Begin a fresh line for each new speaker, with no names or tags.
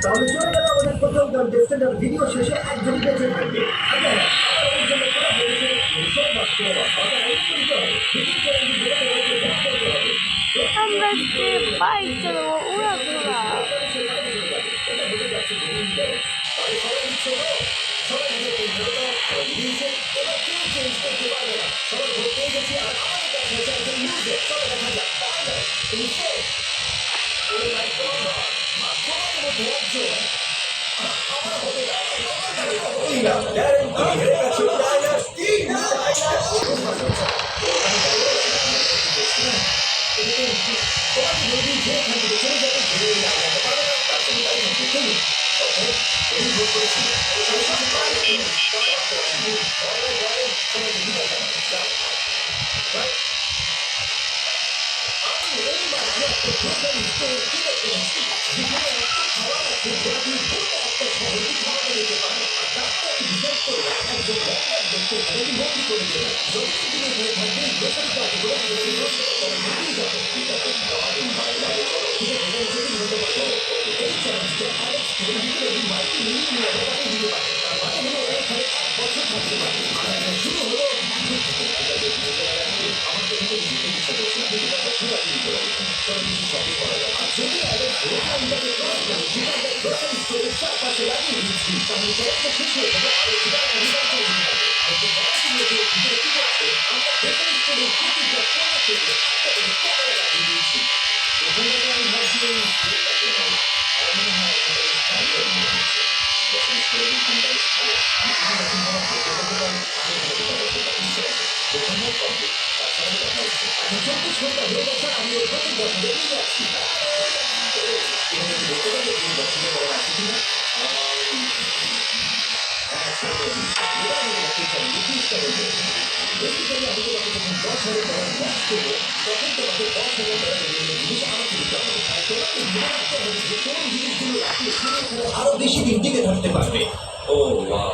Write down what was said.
তাহলে চলে গেল আমাদের প্রথম কন্টেস্টেন্ট আর ভিডিও শেষে একজন বেঁচে থাকবে।
আমরা আজকে বাইক চালাবো উড়াধুরা।
আরো বেশি দিন টিকে থাকতে পারবে। ও ওয়াও।